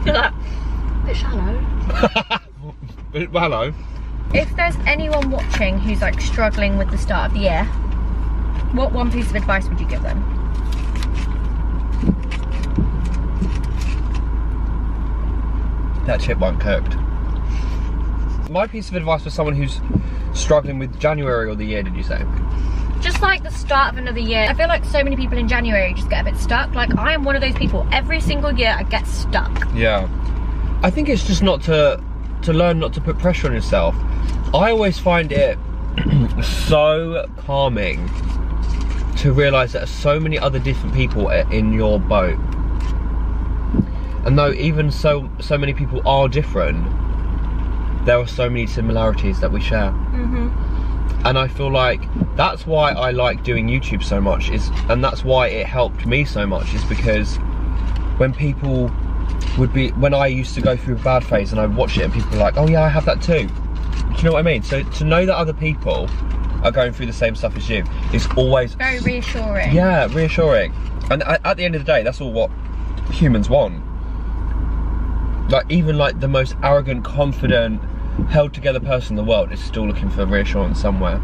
You're like, a bit shallow. Hello. If there's anyone watching who's like struggling with the start of the year, what one piece of advice would you give them? That chip weren't cooked. My piece of advice for someone who's struggling with January or the year, did you say? Just like the start of another year. I feel like so many people in January just get a bit stuck. Like, I am one of those people. Every single year I get stuck. Yeah. I think it's just not to learn not to put pressure on yourself. I always find it so calming to realise that there's so many other different people in your boat. And though even so many people are different, there are so many similarities that we share. And I feel like that's why I like doing YouTube so much, and that's why it helped me so much, is because when people when I used to go through a bad phase and I watch it and people are like, oh yeah, I have that too. Do you know what I mean? So to know that other people are going through the same stuff as you is always very reassuring. Yeah, reassuring. And at the end of the day, that's all what humans want. Like, even like the most arrogant, confident, held together person in the world is still looking for reassurance somewhere.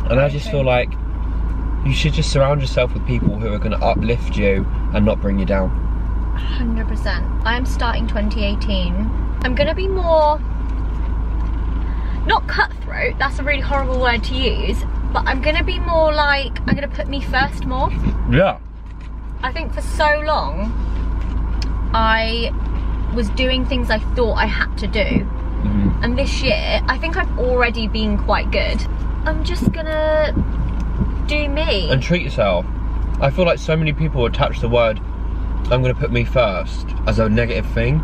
And I just feel like you should just surround yourself with people who are going to uplift you and not bring you down. 100%. I am starting 2018. I'm going to be more, not cutthroat, that's a really horrible word to use, but I'm going to be more like, I'm going to put me first more. Yeah. I think for so long I was doing things I thought I had to do. And this year, I think I've already been quite good. I'm just gonna do me. And treat yourself. I feel like so many people attach the word, I'm gonna put me first, as a negative thing.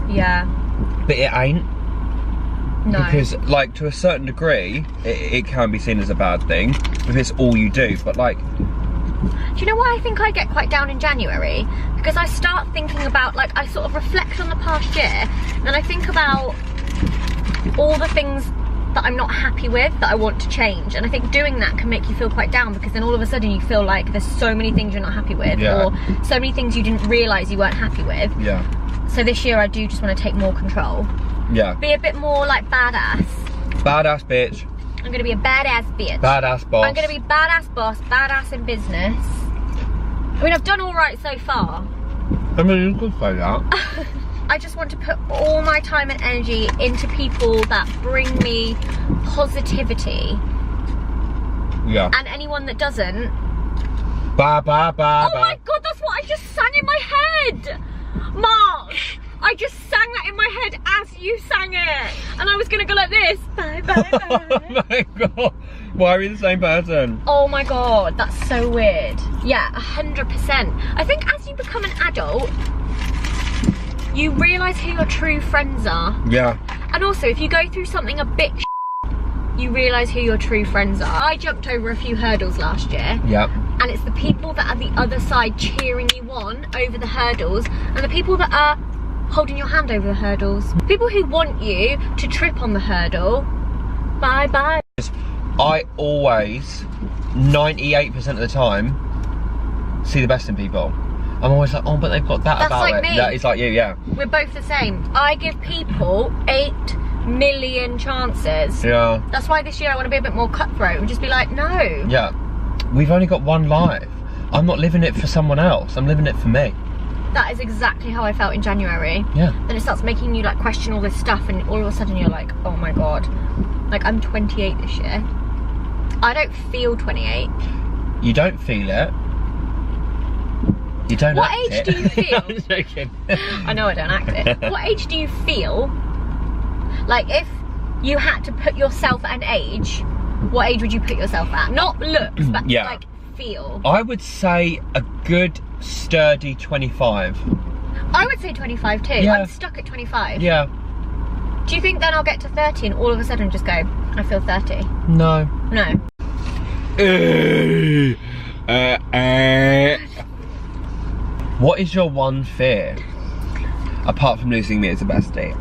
Yeah. But it ain't. No. Because, like, to a certain degree, it can be seen as a bad thing, if it's all you do, but like... Do you know why I think I get quite down in January? Because I start thinking about, like, I sort of reflect on the past year, and then I think about all the things that I'm not happy with, that I want to change. And I think doing that can make you feel quite down, because then all of a sudden you feel like there's so many things you're not happy with, or so many things you didn't realise you weren't happy with. Yeah. So this year I do just want to take more control. Yeah. Be a bit more like badass. Badass bitch. I'm gonna be a badass bitch. Badass boss. I'm gonna be badass boss, badass in business. I mean, I've done all right so far. I mean, you could say that. I just want to put all my time and energy into people that bring me positivity. Yeah. And anyone that doesn't... Ba ba ba. Oh my god, that's what I just sang in my head! Mark! I just sang that in my head as you sang it! And I was gonna go like this. Bye bye bye. Oh my god. Why are we the same person? Oh my god, that's so weird. Yeah, 100%. I think as you become an adult, you realise who your true friends are. Yeah. And also, if you go through something a bit you realise who your true friends are. I jumped over a few hurdles last year. Yep. And it's the people that are the other side cheering you on over the hurdles, and the people that are holding your hand over the hurdles. People who want you to trip on the hurdle. Bye bye. I always, 98% of the time, see the best in people. I'm always like, oh, but they've got that That's about like it. me. Yeah, it's like you, yeah. We're both the same. I give people 8 million chances. Yeah. That's why this year I want to be a bit more cutthroat and just be like, no. Yeah. We've only got one life. I'm not living it for someone else. I'm living it for me. That is exactly how I felt in January. Yeah. Then it starts making you like question all this stuff, and all of a sudden you're like, oh my god. Like, I'm 28 this year. I don't feel 28. You don't feel it. You don't What act age it. do you feel? I'm joking. I know I don't act it. What age do you feel? Like, if you had to put yourself at an age, what age would you put yourself at? Not looks, but yeah. like feel. I would say a good sturdy 25. I would say 25 too. Yeah. I'm stuck at 25. Yeah. Do you think then I'll get to 30 and all of a sudden just go, I feel 30? No. No. What is your one fear? Apart from losing me as a bestie.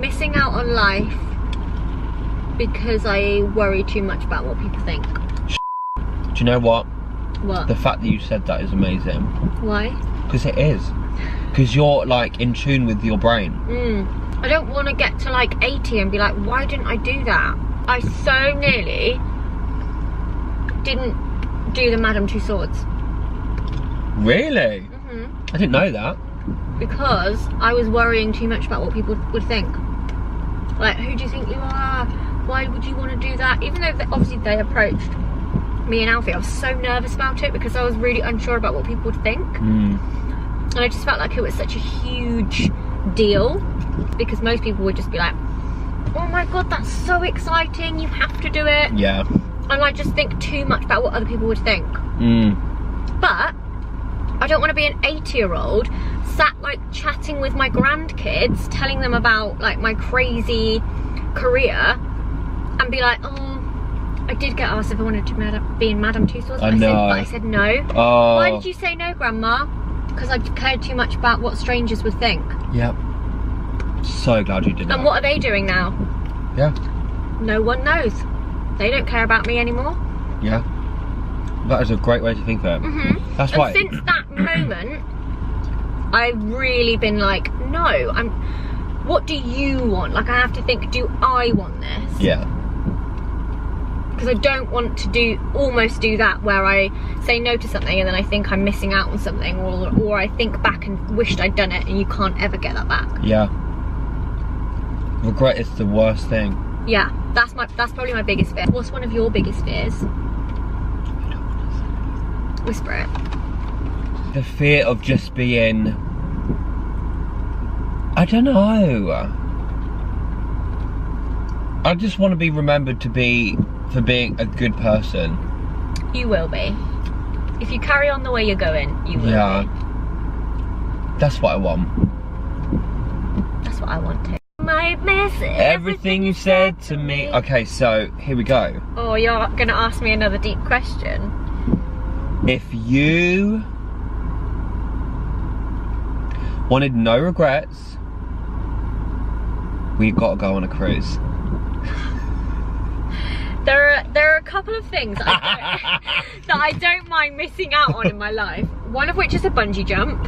Missing out on life because I worry too much about what people think. Do you know what? What? The fact that you said that is amazing. Why? Because it is. Because you're like in tune with your brain. I don't want to get to like 80 and be like, why didn't I do that? I so nearly didn't do the Madame Tussauds. Really? I didn't know that. Because I was worrying too much about what people would think. Like, who do you think you are? Why would you want to do that? Even though obviously they approached me and Alfie, I was so nervous about it because I was really unsure about what people would think. And I just felt like it was such a huge deal, because most people would just be like, oh my god, that's so exciting, you have to do it. Yeah. And I just think too much about what other people would think. But I don't want to be an 80-year-old sat like chatting with my grandkids, telling them about like my crazy career, and be like, oh, I did get asked if I wanted to be in Madame Tussauds, but I said no. Oh. Why did you say no, Grandma? Because I cared too much about what strangers would think. Yep. So glad you did that. And what are they doing now? Yeah. No one knows. They don't care about me anymore. Yeah. That is a great way to think of it. That's why. And since that moment, I've really been like, no, what do you want? Like, I have to think, do I want this? Yeah. Because I don't want to almost do that where I say no to something and then I think I'm missing out on something, or I think back and wished I'd done it and you can't ever get that back. Yeah. Regret is the worst thing. Yeah, that's probably my biggest fear. What's one of your biggest fears? Whisper it. The fear of just being, I don't know. I just want to be remembered for being a good person. You will be. If you carry on the way you're going, you will be. That's what I want. That's what I want too. Might miss everything you said to me. Okay, so here we go. Oh, you're gonna ask me another deep question. If you wanted no regrets, we've got to go on a cruise. There are a couple of things that I don't mind missing out on in my life. One of which is a bungee jump.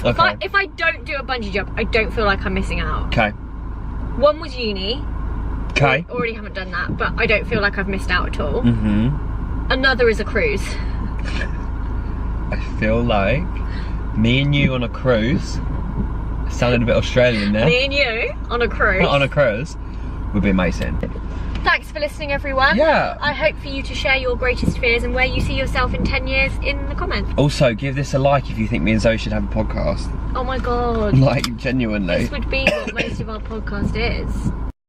Okay. If I don't do a bungee jump, I don't feel like I'm missing out. Okay. One was uni. Okay. Already haven't done that, but I don't feel like I've missed out at all. Another is a cruise. I feel like me and you on a cruise, sounded a bit Australian there. Me and you on a cruise. On a cruise would be amazing. Thanks for listening, everyone. Yeah. I hope for you to share your greatest fears and where you see yourself in 10 years in the comments. Also, give this a like if you think me and Zoe should have a podcast. Oh my god. Like, genuinely. This would be what most of our podcast is.